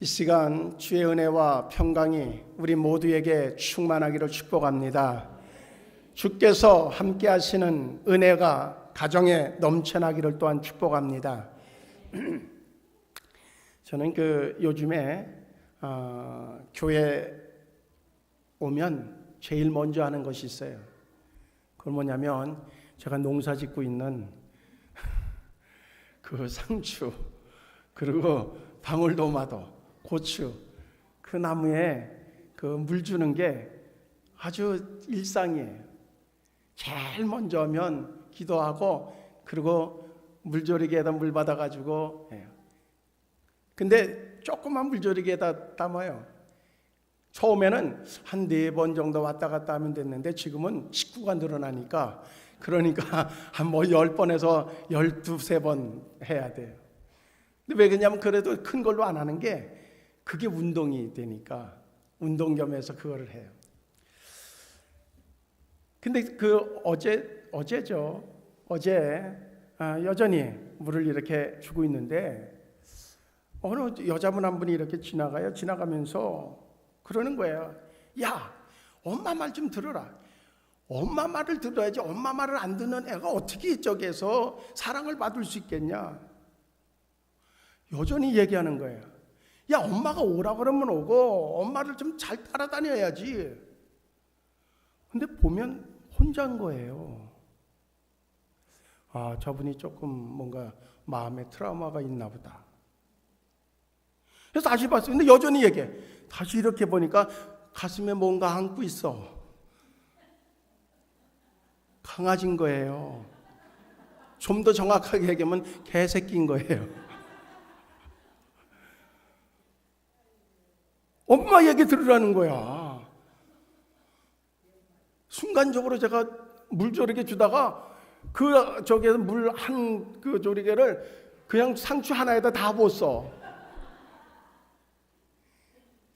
이 시간 주의 은혜와 평강이 우리 모두에게 충만하기를 축복합니다. 주께서 함께 하시는 은혜가 가정에 넘쳐나기를 또한 축복합니다. 저는 요즘에 교회 오면 제일 먼저 하는 것이 있어요. 그건 뭐냐면 제가 농사 짓고 있는 그 상추, 그리고 방울토마토, 고추, 그 나무에 그 물 주는 게 아주 일상이에요. 제일 먼저 하면 기도하고, 그리고 물조리개에다 물 받아가지고 해요. 근데 조그만 물조리개에다 담아요. 처음에는 한 4번 정도 왔다 갔다 하면 됐는데 지금은 식구가 늘어나니까, 그러니까 한 10번에서 12~13번 해야 돼요. 근데 왜 그러냐면 그래도 큰 걸로 안 하는 게 그게 운동이 되니까 운동 겸해서 그거를 해요. 근데 어제죠. 어제 여전히 물을 이렇게 주고 있는데 어느 여자분 한 분이 이렇게 지나가요. 지나가면서 그러는 거예요. 야, 엄마 말 좀 들어라. 엄마 말을 들어야지. 엄마 말을 안 듣는 애가 어떻게 이쪽에서 사랑을 받을 수 있겠냐. 여전히 얘기하는 거예요. 야, 엄마가 오라 그러면 오고 엄마를 좀 잘 따라다녀야지. 근데 보면 혼자인 거예요. 저분이 조금 뭔가 마음에 트라우마가 있나 보다. 그래서 다시 봤어요. 근데 여전히 얘기해. 다시 이렇게 보니까 가슴에 뭔가 안고 있어. 강아지인 거예요. 좀 더 정확하게 얘기하면 개새끼인 거예요. 엄마 얘기 들으라는 거야. 순간적으로 제가 물조리개 주다가 저기에서 물 한 그 조리개를 그냥 상추 하나에다 다 부었어.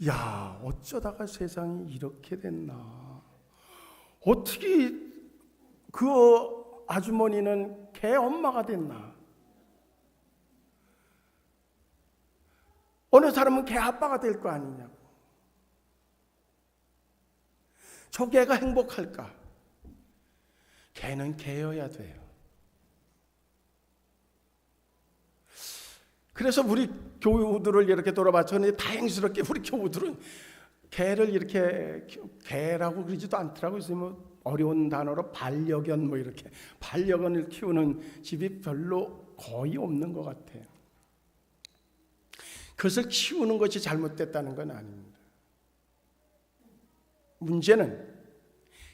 야, 어쩌다가 세상이 이렇게 됐나. 어떻게 그 아주머니는 개 엄마가 됐나. 어느 사람은 개 아빠가 될 거 아니냐고. 저 개가 행복할까? 개는 개여야 돼요. 그래서 우리 교우들을 이렇게 돌아봤더니 다행스럽게 우리 교우들은 개를 이렇게 개라고 그러지도 않더라고요. 그래서 뭐 어려운 단어로 반려견 뭐 이렇게 반려견을 키우는 집이 별로 거의 없는 것 같아요. 그것을 키우는 것이 잘못됐다는 건 아닙니다. 문제는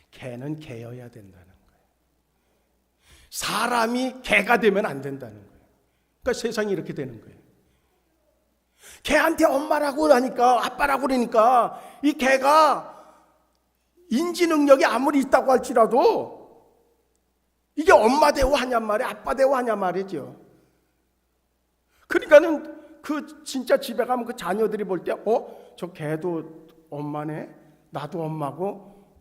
개는 개여야 된다는 거예요. 사람이 개가 되면 안 된다는 거예요. 그러니까 세상이 이렇게 되는 거예요. 개한테 엄마라고 하니까, 아빠라고 그러니까 이 개가 인지 능력이 아무리 있다고 할지라도 이게 엄마 대우하냔 말이에요. 아빠 대우하냔 말이죠. 그러니까는 진짜 집에 가면 그 자녀들이 볼 때 저 개도 엄마네, 나도 엄마고,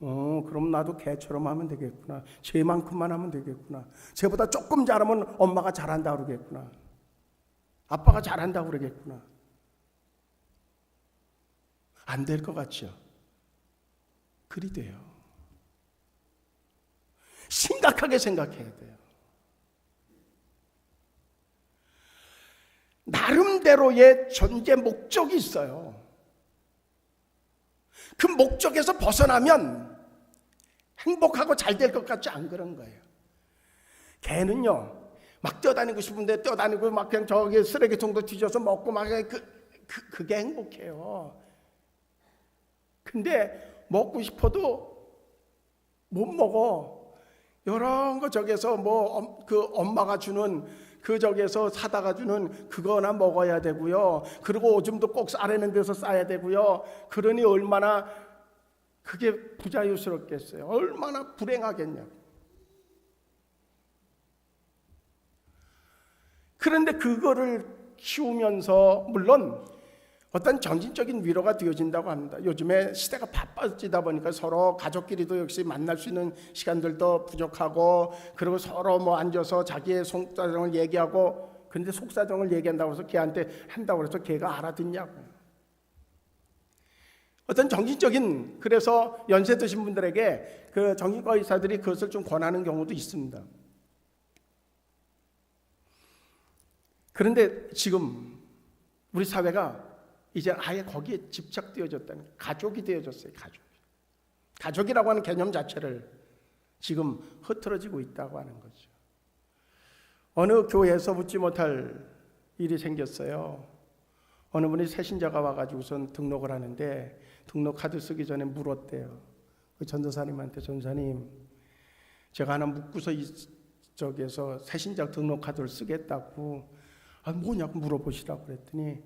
그럼 나도 개처럼 하면 되겠구나. 쟤만큼만 하면 되겠구나. 쟤보다 조금 잘하면 엄마가 잘한다 그러겠구나. 아빠가 잘한다 그러겠구나. 안 될 것 같죠? 그리 돼요. 심각하게 생각해야 돼요. 나름대로의 존재 목적이 있어요. 그 목적에서 벗어나면 행복하고 잘 될 것 같지 안 그런 거예요. 개는요, 막 뛰어다니고 싶은데 뛰어다니고 막 그냥 저기 쓰레기통도 뒤져서 먹고 막 그게 행복해요. 근데 먹고 싶어도 못 먹어. 이런 거 저기서 그 엄마가 주는 그 저기에서 사다가 주는 그거나 먹어야 되고요. 그리고 오줌도 꼭 싸라는 데서 싸야 되고요. 그러니 얼마나 그게 부자유스럽겠어요. 얼마나 불행하겠냐고. 그런데 그거를 키우면서 물론 어떤 정신적인 위로가 되어진다고 합니다. 요즘에 시대가 바빠지다 보니까 서로 가족끼리도 역시 만날 수 있는 시간들도 부족하고, 그리고 서로 뭐 앉아서 자기의 속사정을 얘기하고, 근데 속사정을 얘기한다고 해서 걔한테 한다고 해서 걔가 알아듣냐고. 어떤 정신적인, 그래서 연세 드신 분들에게 그 정신과 의사들이 그것을 좀 권하는 경우도 있습니다. 그런데 지금 우리 사회가 이제 아예 거기에 집착되어졌다는, 가족이 되어졌어요. 가족이라고 하는 개념 자체를 지금 흐트러지고 있다고 하는 거죠. 어느 교회에서 묻지 못할 일이 생겼어요. 어느 분이 새신자가 와가지고선 등록을 하는데 등록 카드 쓰기 전에 물었대요. 그 전도사님한테, 전도사님, 제가 하나 묻고서 이쪽에서 새신자 등록 카드를 쓰겠다고, 뭐냐고 물어보시라고 그랬더니,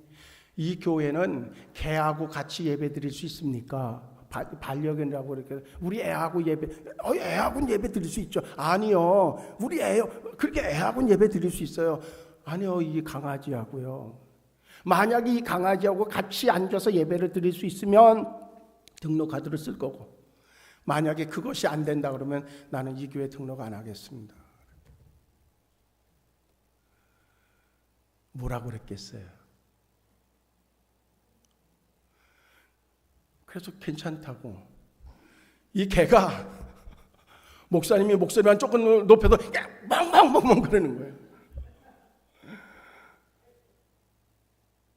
이 교회는 개하고 같이 예배 드릴 수 있습니까? 반려견이라고 이렇게, 우리 애하고 애하고는 예배 드릴 수 있죠. 아니요, 우리 그렇게 애하고는 예배 드릴 수 있어요. 아니요, 이 강아지하고요. 만약에 이 강아지하고 같이 앉아서 예배를 드릴 수 있으면 등록 카드를 쓸 거고, 만약에 그것이 안 된다 그러면 나는 이 교회 등록 안 하겠습니다. 뭐라고 그랬겠어요? 그래서 괜찮다고. 이 개가 목사님이 목소리만 조금 높여도 멍멍멍멍 그러는 거예요.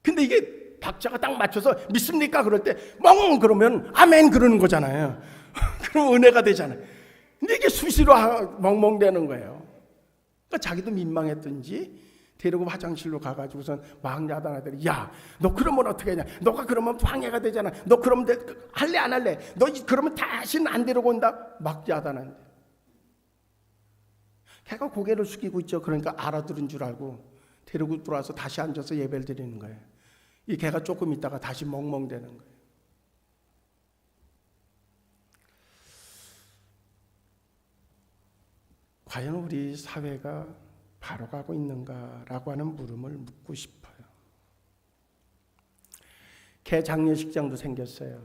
근데 이게 박자가 딱 맞춰서 믿습니까? 그럴 때 멍 그러면 아멘 그러는 거잖아요. 그럼 은혜가 되잖아요. 근데 이게 수시로 멍멍대는 거예요. 그러니까 자기도 민망했던지 데리고 화장실로 가가지고선 막 야단하더니, 야, 너 그러면 어떻게 하냐? 너가 그러면 방해가 되잖아. 너 그러면 할래 안 할래? 너 그러면 다시는 안 데리고 온다. 막 야단한대. 걔가 고개를 숙이고 있죠. 그러니까 알아들은 줄 알고 데리고 들어와서 다시 앉아서 예배를 드리는 거예요. 이 개가 조금 있다가 다시 멍멍대는 거예요. 과연 우리 사회가 바로 가고 있는가라고 하는 물음을 묻고 싶어요. 개 장례식장도 생겼어요.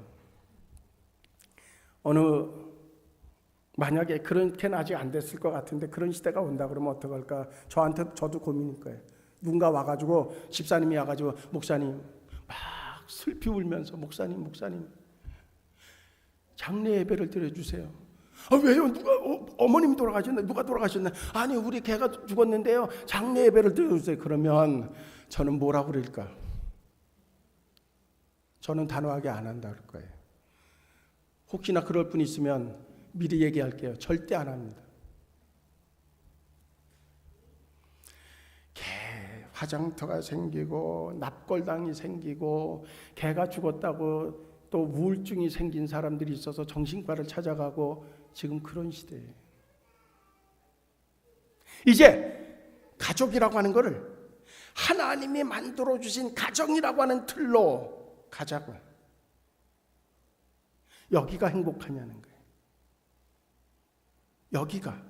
만약에 그런 개는 아직 안 됐을 것 같은데 그런 시대가 온다 그러면 어떡할까? 저도 고민일 거예요. 누군가 와가지고, 집사님이 와가지고, 목사님, 막 슬피 울면서, 목사님, 장례 예배를 드려주세요. 왜요? 어머님이 돌아가셨나? 누가 돌아가셨나? 아니, 우리 개가 죽었는데요. 장례 예배를 드려주세요. 그러면 저는 뭐라고 그럴까? 저는 단호하게 안 한다 그럴 거예요. 혹시나 그럴 분 있으면 미리 얘기할게요. 절대 안 합니다. 개 화장터가 생기고 납골당이 생기고 개가 죽었다고 또 우울증이 생긴 사람들이 있어서 정신과를 찾아가고, 지금 그런 시대예요. 이제 가족이라고 하는 것을 하나님이 만들어주신 가정이라고 하는 틀로 가자고. 여기가 행복하냐는 거예요. 여기가.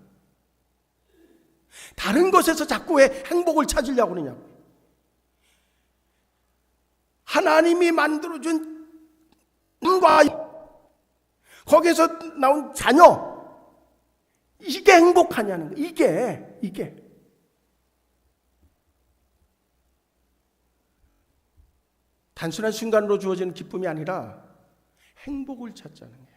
다른 것에서 자꾸 왜 행복을 찾으려고 그러냐고. 하나님이 만들어준 과 거기에서 나온 자녀, 이게 행복하냐는 거예요. 이게 단순한 순간으로 주어지는 기쁨이 아니라 행복을 찾자는 거예요.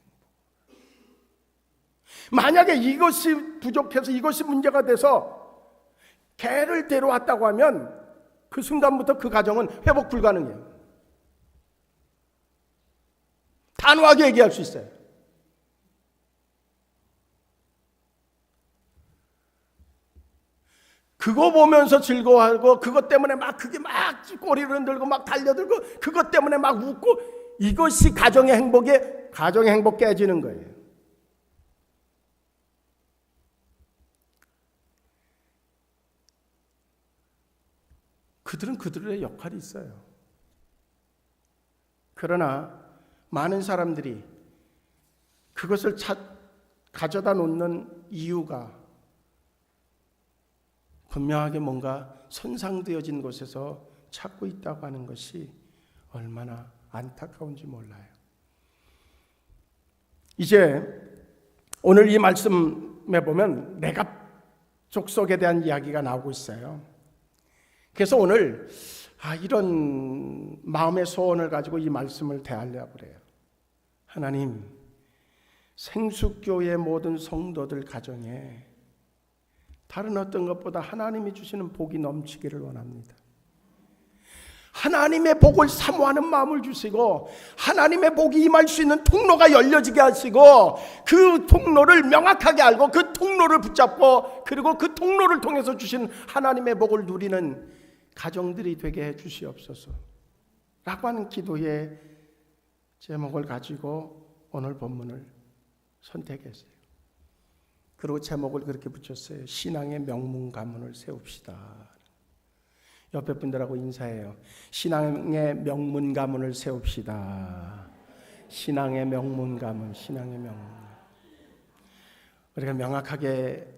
만약에 이것이 부족해서 이것이 문제가 돼서 개를 데려왔다고 하면 그 순간부터 그 가정은 회복 불가능해요. 단호하게 얘기할 수 있어요. 그거 보면서 즐거워하고, 그것 때문에 막 그게 막 꼬리를 흔들고 막 달려들고, 그것 때문에 막 웃고, 이것이 가정의 행복 깨지는 거예요. 그들은 그들의 역할이 있어요. 그러나 많은 사람들이 그것을 가져다 놓는 이유가 분명하게 뭔가 손상되어진 곳에서 찾고 있다고 하는 것이 얼마나 안타까운지 몰라요. 이제 오늘 이 말씀에 보면 내가 족속에 대한 이야기가 나오고 있어요. 그래서 오늘 이런 마음의 소원을 가지고 이 말씀을 대하려고 그래요. 하나님, 생수교회 모든 성도들 가정에 다른 어떤 것보다 하나님이 주시는 복이 넘치기를 원합니다. 하나님의 복을 사모하는 마음을 주시고 하나님의 복이 임할 수 있는 통로가 열려지게 하시고 그 통로를 명확하게 알고 그 통로를 붙잡고 그리고 그 통로를 통해서 주신 하나님의 복을 누리는 가정들이 되게 해 주시옵소서 라고 하는 기도의 제목을 가지고 오늘 본문을 선택했어요. 그리고 제목을 그렇게 붙였어요. 신앙의 명문 가문을 세웁시다. 옆에 분들하고 인사해요. 신앙의 명문 가문을 세웁시다. 신앙의 명문 가문, 신앙의 명문. 우리가 명확하게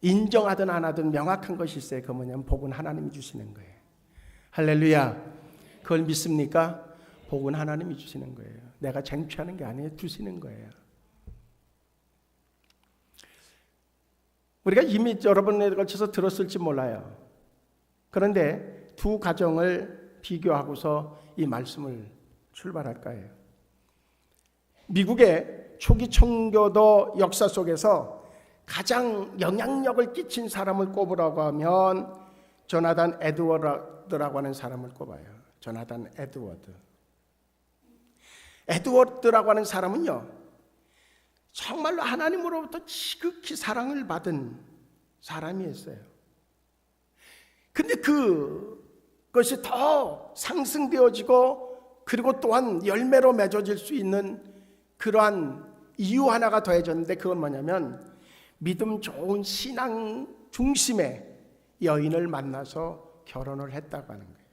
인정하든 안 하든 명확한 것이 있어요. 그 뭐냐면 복은 하나님이 주시는 거예요. 할렐루야. 그걸 믿습니까? 복은 하나님이 주시는 거예요. 내가 쟁취하는 게 아니에요. 주시는 거예요. 우리가 이미 여러 번에 걸쳐서 들었을지 몰라요. 그런데 두 가정을 비교하고서 이 말씀을 출발할 거예요. 미국의 초기 청교도 역사 속에서 가장 영향력을 끼친 사람을 꼽으라고 하면 조나단 에드워드라고 하는 사람을 꼽아요. 조나단 에드워드. 에드워드라고 하는 사람은요, 정말로 하나님으로부터 지극히 사랑을 받은 사람이었어요. 근데 그것이 더 상승되어지고 그리고 또한 열매로 맺어질 수 있는 그러한 이유 하나가 더해졌는데 그건 뭐냐면 믿음 좋은 신앙 중심의 여인을 만나서 결혼을 했다고 하는 거예요.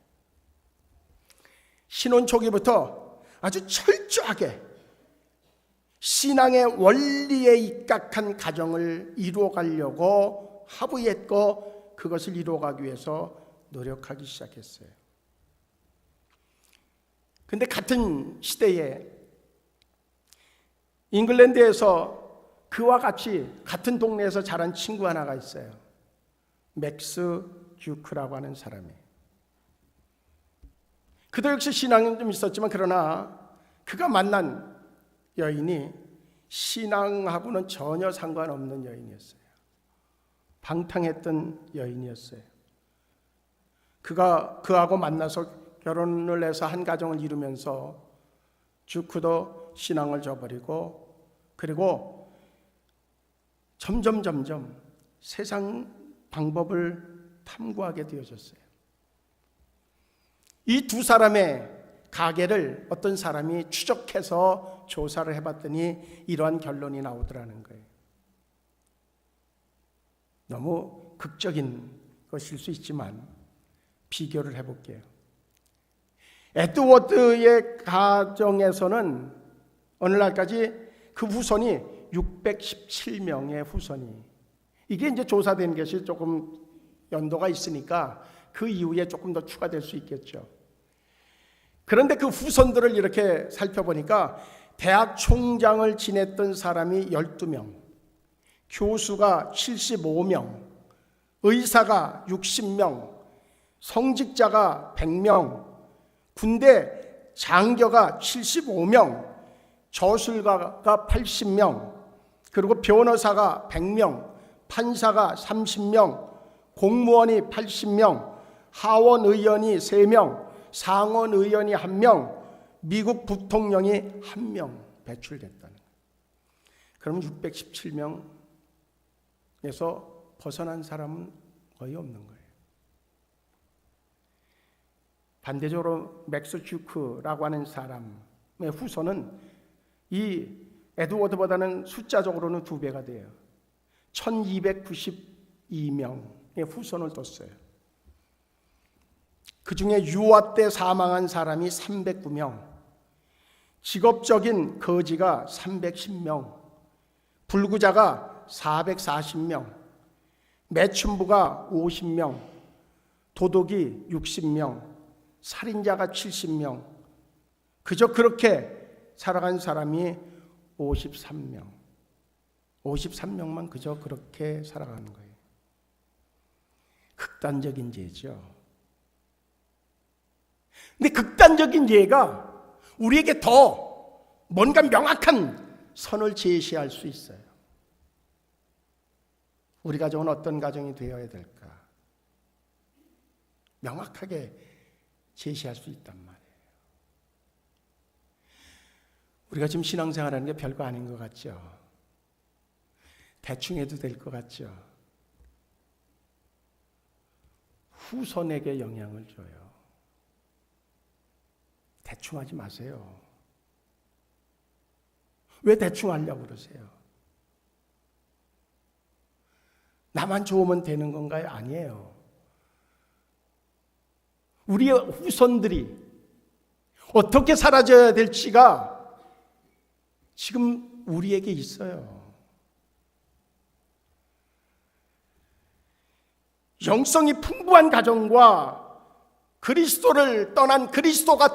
신혼 초기부터 아주 철저하게 신앙의 원리에 입각한 가정을 이루어가려고 합의했고 그것을 이루어가기 위해서 노력하기 시작했어요. 그런데 같은 시대에 잉글랜드에서 그와 같이 같은 동네에서 자란 친구 하나가 있어요. 맥스 듀크라고 하는 사람이. 그도 역시 신앙은 좀 있었지만 그러나 그가 만난 여인이 신앙하고는 전혀 상관없는 여인이었어요. 방탕했던 여인이었어요. 그하고 만나서 결혼을 해서 한 가정을 이루면서 듀크도 신앙을 저버리고 그리고 점점 세상 방법을 탐구하게 되어졌어요. 이 두 사람의 가계를 어떤 사람이 추적해서 조사를 해봤더니 이러한 결론이 나오더라는 거예요. 너무 극적인 것일 수 있지만 비교를 해볼게요. 에드워드의 가정에서는 오늘날까지 그 후손이 617명의 후손이, 이게 이제 조사된 것이 조금 연도가 있으니까 그 이후에 조금 더 추가될 수 있겠죠. 그런데 그 후손들을 이렇게 살펴보니까 대학 총장을 지냈던 사람이 12명, 교수가 75명, 의사가 60명, 성직자가 100명, 군대 장교가 75명, 저술가가 80명, 그리고 변호사가 100명, 판사가 30명, 공무원이 80명, 하원의원이 3명, 상원의원이 1명, 미국 부통령이 1명 배출됐다는 거예요. 그럼 617명에서 벗어난 사람은 거의 없는 거예요. 반대적으로 맥스 듀크라고 하는 사람의 후손은 이 에드워드보다는 숫자적으로는 2배가 돼요. 1292명의 후손을 뒀어요. 그 중에 유아 때 사망한 사람이 309명, 직업적인 거지가 310명, 불구자가 440명, 매춘부가 50명, 도둑이 60명, 살인자가 70명, 그저 그렇게 살아간 사람이 53명. 53명만 그저 그렇게 살아가는 거예요. 극단적인 죄죠. 근데 극단적인 죄가 우리에게 더 뭔가 명확한 선을 제시할 수 있어요. 우리 가정은 어떤 가정이 되어야 될까? 명확하게 제시할 수 있단 말이에요. 우리가 지금 신앙생활하는 게 별거 아닌 것 같죠? 대충 해도 될 것 같죠? 후손에게 영향을 줘요. 대충 하지 마세요. 왜 대충 하려고 그러세요? 나만 좋으면 되는 건가요? 아니에요. 우리의 후손들이 어떻게 사라져야 될지가 지금 우리에게 있어요. 영성이 풍부한 가정과 그리스도가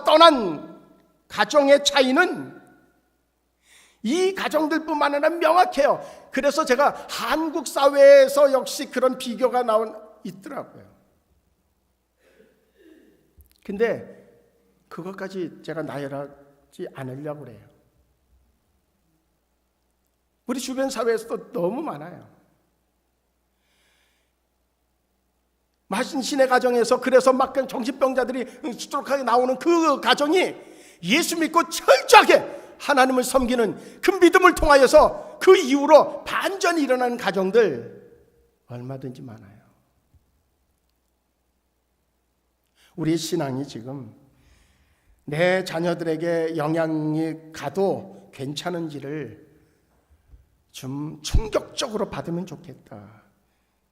떠난 가정의 차이는 이 가정들뿐만 아니라 명확해요. 그래서 제가 한국 사회에서 역시 그런 비교가 있더라고요. 근데 그것까지 제가 나열하지 않으려고 그래요. 우리 주변 사회에서도 너무 많아요. 마신신의 가정에서 그래서 막 정신병자들이 수두룩하게 나오는 그 가정이 예수 믿고 철저하게 하나님을 섬기는 그 믿음을 통하여서 그 이후로 반전이 일어나는 가정들 얼마든지 많아요. 우리의 신앙이 지금 내 자녀들에게 영향이 가도 괜찮은지를 좀 충격적으로 받으면 좋겠다.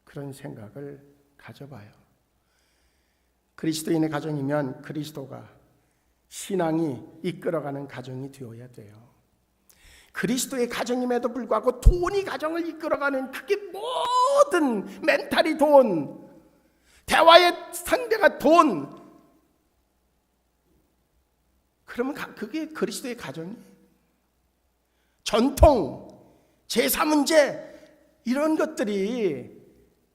그런 생각을 가져봐요. 그리스도인의 가정이면 그리스도가 신앙이 이끌어가는 가정이 되어야 돼요. 그리스도의 가정임에도 불구하고 돈이 가정을 이끌어가는 그게 모든 멘탈이 돈, 대화의 상대가 돈, 그러면 그게 그리스도의 가정이에요. 전통, 제사 문제 이런 것들이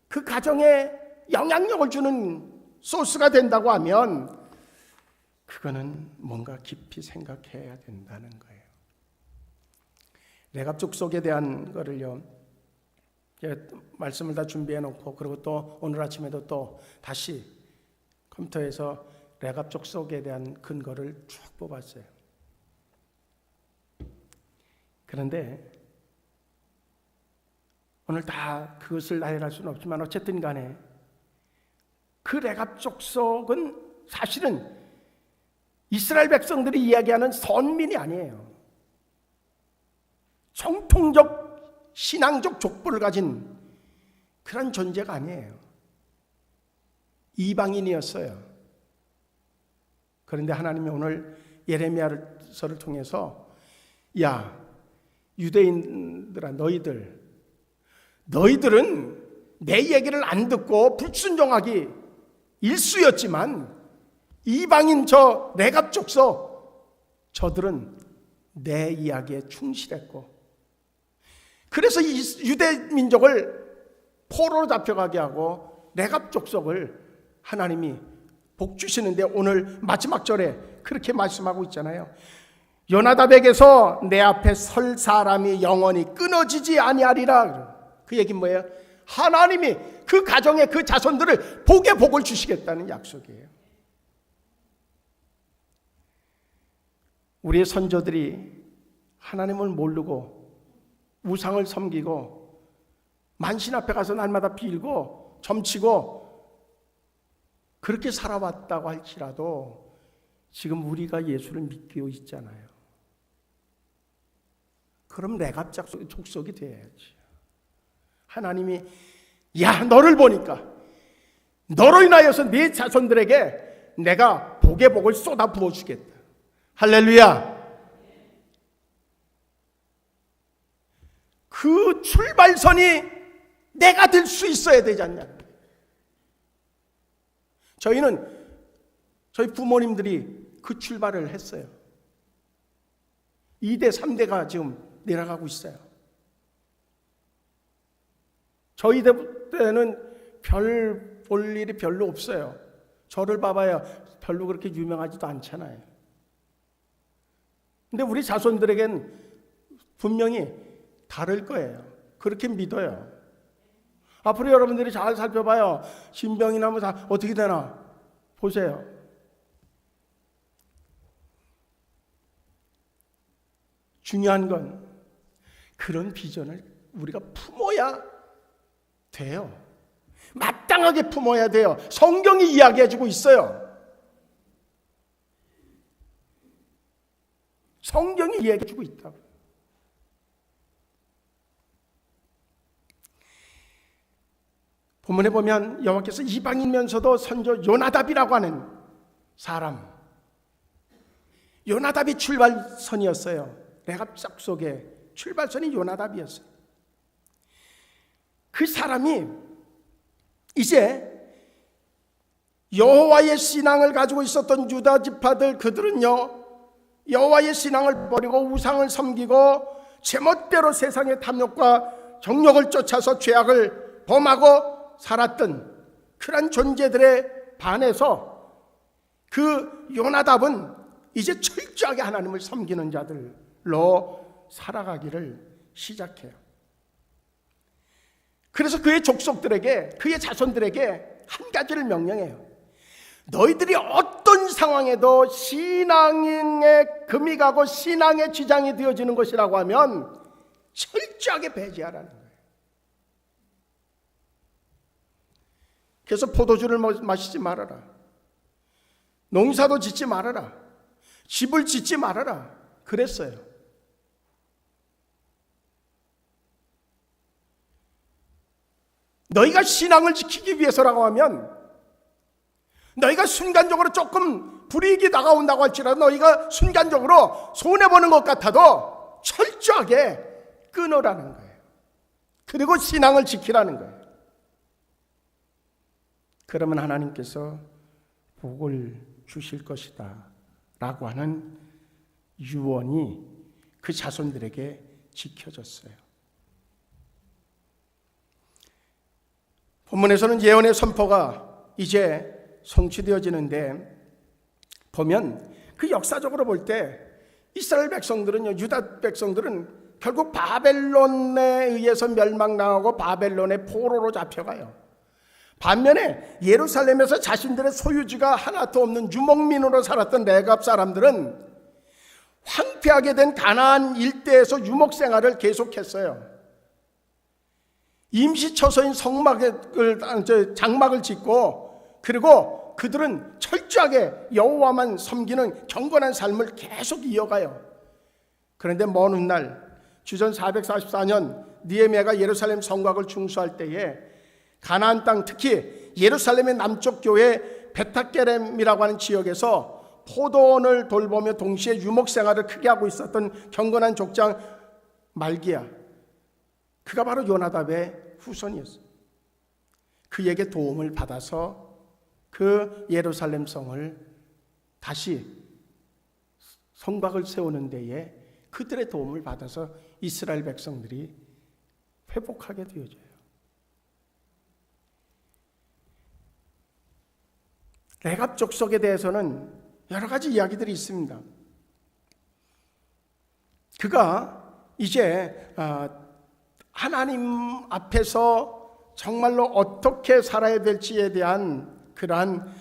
그 가정에 영향력을 주는 소스가 된다고 하면 그거는 뭔가 깊이 생각해야 된다는 거예요. 레갑족속에 대한 거를요, 말씀을 다 준비해 놓고 그리고 또 오늘 아침에도 또 다시 컴퓨터에서 레갑족속에 대한 근거를 쭉 뽑았어요. 그런데 오늘 다 그것을 나열할 수는 없지만 어쨌든 간에 그 레갑족속은 사실은 이스라엘 백성들이 이야기하는 선민이 아니에요. 정통적 신앙적 족보를 가진 그런 존재가 아니에요. 이방인이었어요. 그런데 하나님이 오늘 예레미야서를 통해서 야, 유대인들아 너희들은 내 얘기를 안 듣고 불순종하기 일쑤였지만 이방인 저 레갑족속 저들은 내 이야기에 충실했고 그래서 이 유대 민족을 포로로 잡혀가게 하고 레갑족속을 하나님이 복 주시는데 오늘 마지막 절에 그렇게 말씀하고 있잖아요. 요나답에게서 내 앞에 설 사람이 영원히 끊어지지 아니하리라. 그 얘기는 뭐예요? 하나님이 그 가정의 그 자손들을 복의 복을 주시겠다는 약속이에요. 우리의 선조들이 하나님을 모르고 우상을 섬기고 만신 앞에 가서 날마다 빌고 점치고 그렇게 살아왔다고 할지라도 지금 우리가 예수를 믿고 있잖아요. 그럼 레갑족속이 돼야지. 하나님이 야 너를 보니까 너로 인하여서 네 자손들에게 내가 복의 복을 쏟아 부어주겠다. 할렐루야. 그 출발선이 내가 될 수 있어야 되지 않냐. 저희 부모님들이 그 출발을 했어요. 2대 3대가 지금 내려가고 있어요. 저희 때는 별 볼 일이 별로 없어요. 저를 봐봐야 별로 그렇게 유명하지도 않잖아요. 근데 우리 자손들에겐 분명히 다를 거예요. 그렇게 믿어요. 앞으로 여러분들이 잘 살펴봐요. 신병이 나면 다 어떻게 되나 보세요. 중요한 건 그런 비전을 우리가 품어야 돼요. 마땅하게 품어야 돼요. 성경이 이야기해주고 있어요. 성경이 이야기해주고 있다고. 본문에 보면 여호와께서 이방인면서도 선조 요나답이라고 하는 사람, 요나답이 출발선이었어요. 레갑 족속의 출발선이 요나답이었어요. 그 사람이 이제 여호와의 신앙을 가지고 있었던 유다 지파들, 그들은요 여호와의 신앙을 버리고 우상을 섬기고 제멋대로 세상의 탐욕과 정욕을 쫓아서 죄악을 범하고 살았던 그런 존재들에 반해서 그 요나답은 이제 철저하게 하나님을 섬기는 자들로 살아가기를 시작해요. 그래서 그의 족속들에게, 그의 자손들에게 한 가지를 명령해요. 너희들이 어떤 상황에도 신앙에 금이 가고 신앙의 지장이 되어지는 것이라고 하면 철저하게 배제하라는 거예요. 그래서 포도주를 마시지 말아라, 농사도 짓지 말아라, 집을 짓지 말아라 그랬어요. 너희가 신앙을 지키기 위해서라고 하면, 너희가 순간적으로 조금 불이익이 다가온다고 할지라도 너희가 순간적으로 손해보는 것 같아도 철저하게 끊으라는 거예요. 그리고 신앙을 지키라는 거예요. 그러면 하나님께서 복을 주실 것이다 라고 하는 유언이 그 자손들에게 지켜졌어요. 본문에서는 예언의 선포가 이제 성취되어지는데, 보면 그 역사적으로 볼 때 이스라엘 백성들은요, 유다 백성들은 결국 바벨론에 의해서 멸망당하고 바벨론의 포로로 잡혀가요. 반면에 예루살렘에서 자신들의 소유지가 하나도 없는 유목민으로 살았던 레갑 사람들은 황폐하게 된 가나안 일대에서 유목 생활을 계속했어요. 임시처소인 장막을 짓고, 그리고 그들은 철저하게 여호와만 섬기는 경건한 삶을 계속 이어가요. 그런데 먼 훗날 주전 444년 느헤미야가 예루살렘 성곽을 중수할 때에 가나안 땅, 특히 예루살렘의 남쪽 교회 베타게렘이라고 하는 지역에서 포도원을 돌보며 동시에 유목 생활을 크게 하고 있었던 경건한 족장 말기야, 그가 바로 요나답의 후손이었어요. 그에게 도움을 받아서 그 예루살렘 성을 다시 성곽을 세우는 데에 그들의 도움을 받아서 이스라엘 백성들이 회복하게 되어져요. 레갑 족속에 대해서는 여러 가지 이야기들이 있습니다. 그가 이제 하나님 앞에서 정말로 어떻게 살아야 될지에 대한 그러한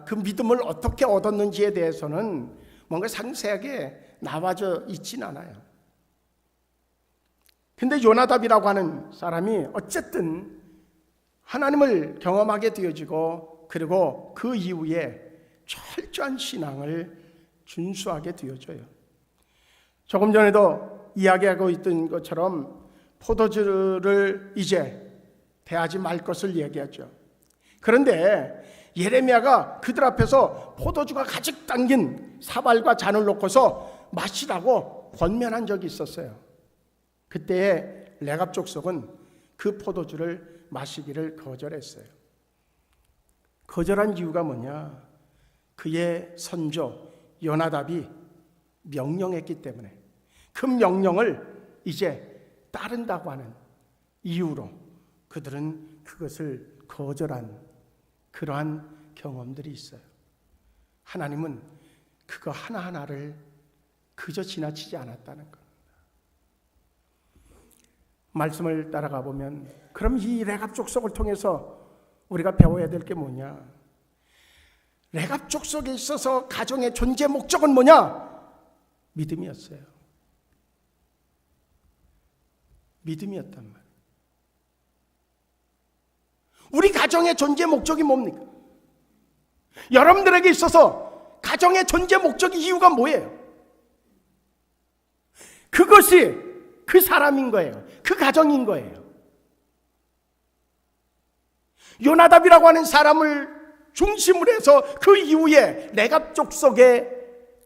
그 믿음을 어떻게 얻었는지에 대해서는 뭔가 상세하게 나와져 있진 않아요. 근데 요나답이라고 하는 사람이 어쨌든 하나님을 경험하게 되어지고, 그리고 그 이후에 철저한 신앙을 준수하게 되어져요. 조금 전에도 이야기하고 있던 것처럼 포도주를 이제 대하지 말 것을 얘기하죠. 그런데 예레미야가 그들 앞에서 포도주가 가득 담긴 사발과 잔을 놓고서 마시라고 권면한 적이 있었어요. 그때의 레갑 족속은 그 포도주를 마시기를 거절했어요. 거절한 이유가 뭐냐? 그의 선조 요나답이 명령했기 때문에, 그 명령을 이제 따른다고 하는 이유로 그들은 그것을 거절한 그러한 경험들이 있어요. 하나님은 그거 하나하나를, 그저 지나치지 않았다는 것. 말씀을 따라가 보면 그럼 이 레갑 족속을 통해서 우리가 배워야 될 게 뭐냐? 레갑 족속에 있어서 가정의 존재 목적은 뭐냐? 믿음이었어요. 믿음이었단 말이에요. 우리 가정의 존재 목적이 뭡니까? 여러분들에게 있어서 가정의 존재 목적의 이유가 뭐예요? 그것이 그 사람인 거예요. 그 가정인 거예요. 요나답이라고 하는 사람을 중심으로 해서 그 이후에 레갑 족속의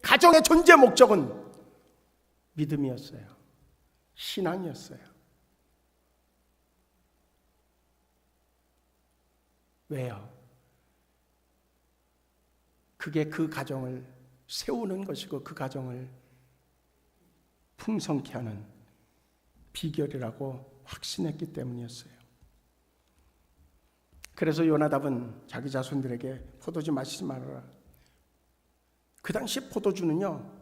가정의 존재 목적은 믿음이었어요. 신앙이었어요. 왜요? 그게 그 가정을 세우는 것이고 그 가정을 풍성케 하는 비결이라고 확신했기 때문이었어요. 그래서 요나답은 자기 자손들에게 포도주 마시지 말아라. 그 당시 포도주는요,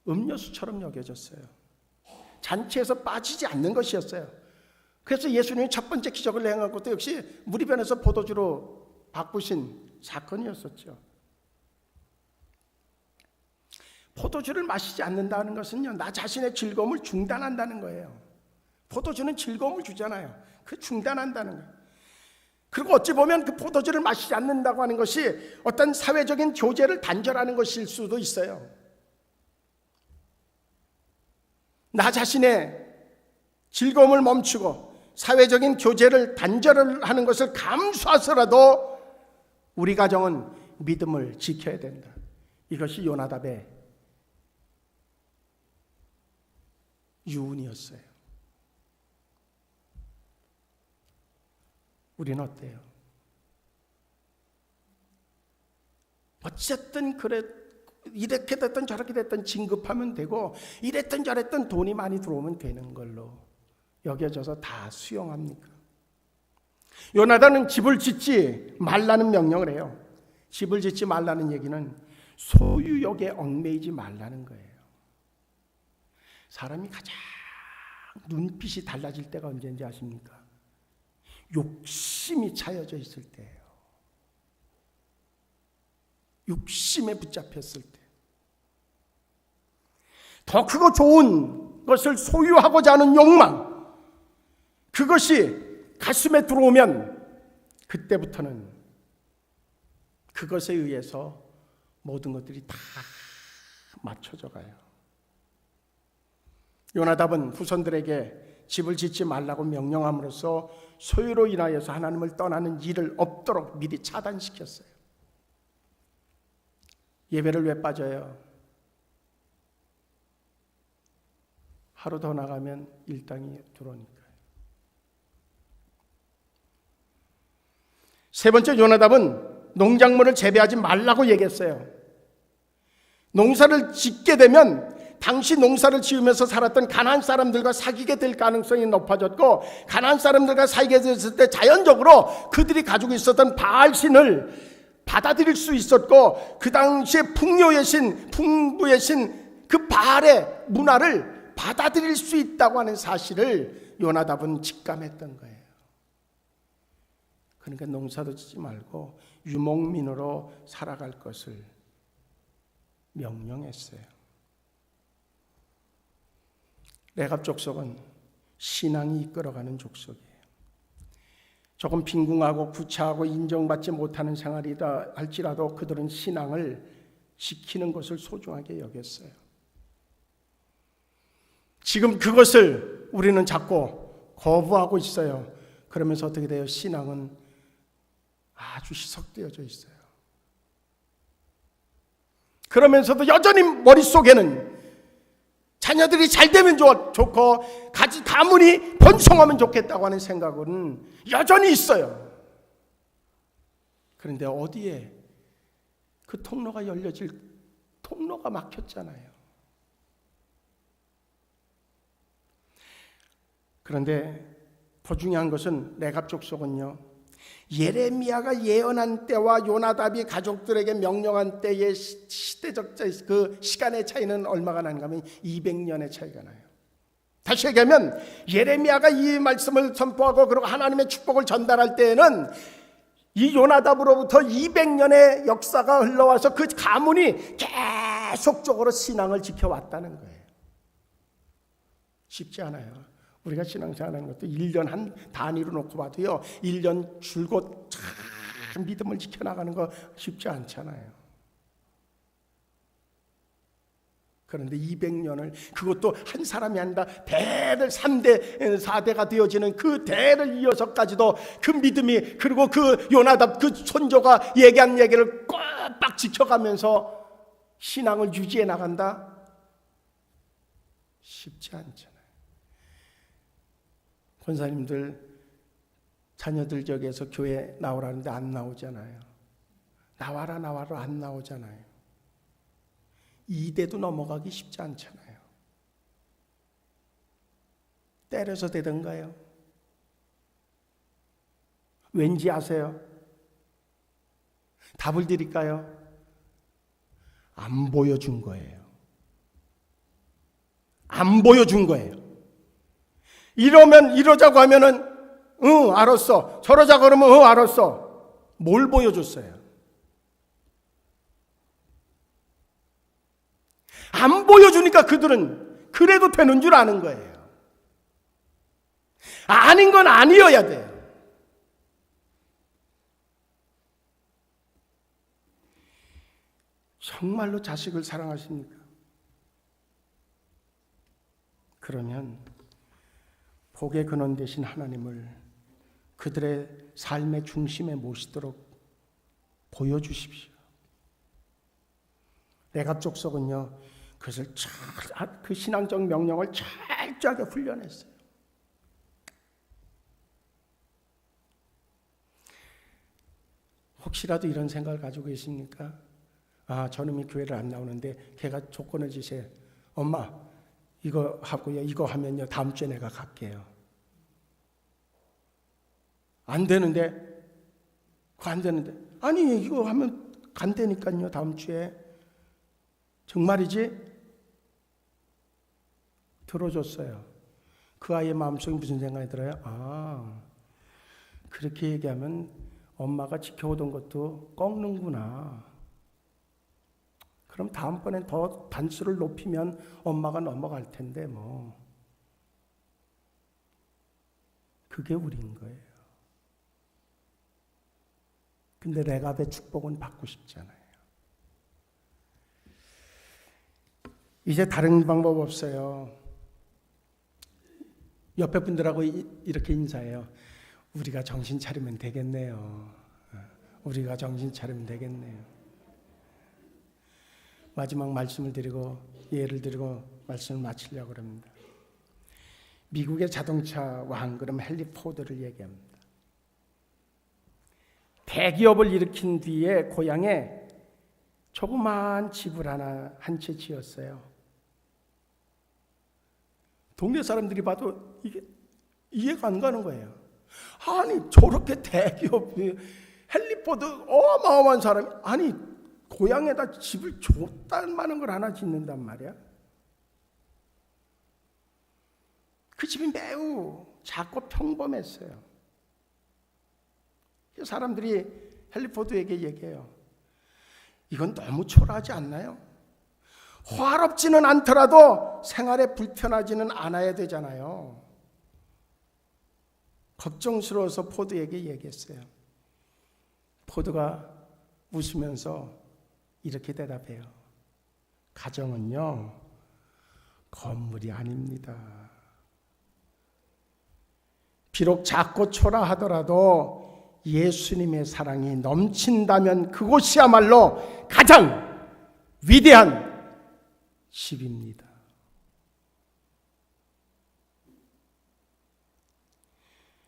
음료수처럼 여겨졌어요. 잔치에서 빠지지 않는 것이었어요. 그래서 예수님이 첫 번째 기적을 행한 것도 역시 물이 변해서 포도주로 바꾸신 사건이었었죠. 포도주를 마시지 않는다는 것은요, 나 자신의 즐거움을 중단한다는 거예요. 포도주는 즐거움을 주잖아요. 그 중단한다는 거예요. 그리고 어찌 보면 그 포도주를 마시지 않는다고 하는 것이 어떤 사회적인 교제를 단절하는 것일 수도 있어요. 나 자신의 즐거움을 멈추고 사회적인 교제를 단절하는 것을 감수하서라도 우리 가정은 믿음을 지켜야 된다. 이것이 요나답의 유언이었어요. 우리는 어때요? 어쨌든 그래, 이렇게 됐든 저렇게 됐든 진급하면 되고 이랬든 저랬든 돈이 많이 들어오면 되는 걸로 여겨져서 다 수용합니까? 요나단은 집을 짓지 말라는 명령을 해요. 집을 짓지 말라는 얘기는 소유욕에 얽매이지 말라는 거예요. 사람이 가장 눈빛이 달라질 때가 언제인지 아십니까? 욕심이 차여져 있을 때예요. 욕심에 붙잡혔을 때. 더 크고 좋은 것을 소유하고자 하는 욕망, 그것이 가슴에 들어오면 그때부터는 그것에 의해서 모든 것들이 다 맞춰져 가요. 요나답은 후손들에게 집을 짓지 말라고 명령함으로써 소유로 인하여서 하나님을 떠나는 일을 없도록 미리 차단시켰어요. 예배를 왜 빠져요? 하루 더 나가면 일당이 들어오니까요. 세 번째, 요나답은 농작물을 재배하지 말라고 얘기했어요. 농사를 짓게 되면 당시 농사를 지으면서 살았던 가나안 사람들과 사귀게 될 가능성이 높아졌고, 가나안 사람들과 사귀게 됐을 때 자연적으로 그들이 가지고 있었던 바알신을 받아들일 수 있었고, 그 당시에 풍요의 신, 풍부의 신, 그 바알의 문화를 받아들일 수 있다고 하는 사실을 요나답은 직감했던 거예요. 그러니까 농사도 짓지 말고 유목민으로 살아갈 것을 명령했어요. 레갑 족속은 신앙이 이끌어가는 족속이에요. 조금 빈궁하고 구차하고 인정받지 못하는 생활이다 할지라도 그들은 신앙을 지키는 것을 소중하게 여겼어요. 지금 그것을 우리는 자꾸 거부하고 있어요. 그러면서 어떻게 돼요? 신앙은 아주 희석되어져 있어요. 그러면서도 여전히 머릿속에는 자녀들이 잘 되면 좋고 가문이 번성하면 좋겠다고 하는 생각은 여전히 있어요. 그런데 어디에 그 통로가 열려질 통로가 막혔잖아요. 그런데 더 중요한 것은 레갑 족속은요, 예레미야가 예언한 때와 요나답이 가족들에게 명령한 때의 시대적 그 시간의 차이는 얼마가 나는가 하면 200년의 차이가 나요. 다시 얘기하면 예레미야가 이 말씀을 선포하고 그리고 하나님의 축복을 전달할 때에는 이 요나답으로부터 200년의 역사가 흘러와서 그 가문이 계속적으로 신앙을 지켜왔다는 거예요. 쉽지 않아요. 우리가 신앙생활하는 것도 1년 한 단위로 놓고 봐도요, 1년 줄곧 참 믿음을 지켜나가는 거 쉽지 않잖아요. 그런데 200년을, 그것도 한 사람이 아니라 대를 3대, 4대가 되어지는 그 대를 이어서까지도 그 믿음이, 그리고 그 요나답 그 손조가 얘기한 얘기를 꽉 지켜가면서 신앙을 유지해 나간다? 쉽지 않잖아요. 권사님들 자녀들 저기에서 교회 나오라는데 안 나오잖아요. 나와라 안 나오잖아요. 2대도 넘어가기 쉽지 않잖아요. 때려서 되던가요? 왠지 아세요? 답을 드릴까요? 안 보여준 거예요. 안 보여준 거예요. 이러자고 하면은 응 알았어. 저러자고 그러면 응 알았어. 뭘 보여줬어요? 안 보여주니까 그들은 그래도 되는 줄 아는 거예요. 아닌 건 아니어야 돼요. 정말로 자식을 사랑하십니까? 그러면 복의 근원 되신 하나님을 그들의 삶의 중심에 모시도록 보여주십시오. 레갑 족속은요, 그것을 그 신앙적 명령을 철저하게 훈련했어요. 혹시라도 이런 생각을 가지고 계십니까? 아, 저놈이 교회를 안 나오는데 걔가 조건을 주세요. 엄마, 이거 하고요, 이거 하면요, 다음 주에 내가 갈게요. 안 되는데? 그거 안 되는데? 아니, 이거 하면 간다니까요, 다음 주에. 정말이지? 들어줬어요. 그 아이의 마음속에 무슨 생각이 들어요? 아, 그렇게 얘기하면 엄마가 지켜오던 것도 꺾는구나. 그럼 다음번엔 더 단수를 높이면 엄마가 넘어갈 텐데 뭐. 그게 우리인 거예요. 근데 레갑의 축복은 받고 싶잖아요. 이제 다른 방법 없어요. 옆에 분들하고 이렇게 인사해요. 우리가 정신 차리면 되겠네요. 우리가 정신 차리면 되겠네요. 마지막 말씀을 드리고 예를 들고 말씀을 마치려고 합니다. 미국의 자동차 왕그름 헨리 포드를 얘기합니다. 대기업을 일으킨 뒤에 고향에 조그마한 집을 한 채 지었어요. 동네 사람들이 봐도 이게 이해가 안 가는 거예요. 아니 저렇게 대기업 헨리 포드 어마어마한 사람이 아니 고향에다 집을 줬단 많은 걸 하나 짓는단 말이야. 그 집이 매우 작고 평범했어요. 사람들이 헨리 포드에게 얘기해요. 이건 너무 초라하지 않나요? 화롭지는 않더라도 생활에 불편하지는 않아야 되잖아요. 걱정스러워서 포드에게 얘기했어요. 포드가 웃으면서 이렇게 대답해요. 가정은요, 건물이 아닙니다. 비록 작고 초라하더라도 예수님의 사랑이 넘친다면 그곳이야말로 가장 위대한 집입니다.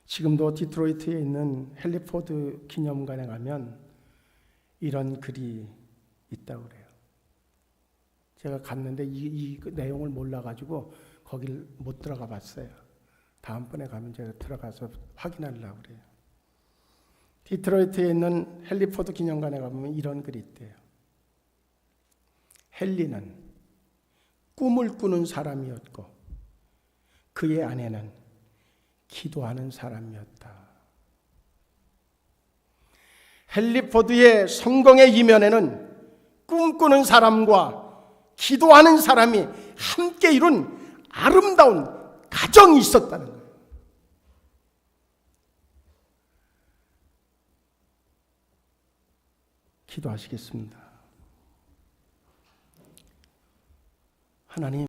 지금도 디트로이트에 있는 헨리 포드 기념관에 가면 이런 글이 있다고 그래요. 제가 갔는데 이 내용을 몰라가지고 거길 못 들어가 봤어요. 다음번에 가면 제가 들어가서 확인하려고 그래요. 디트로이트에 있는 헨리 포드 기념관에 가보면 이런 글이 있대요. 헨리는 꿈을 꾸는 사람이었고 그의 아내는 기도하는 사람이었다. 헨리 포드의 성공의 이면에는 꿈꾸는 사람과 기도하는 사람이 함께 이룬 아름다운 가정이 있었다는 거예요. 기도하시겠습니다. 하나님,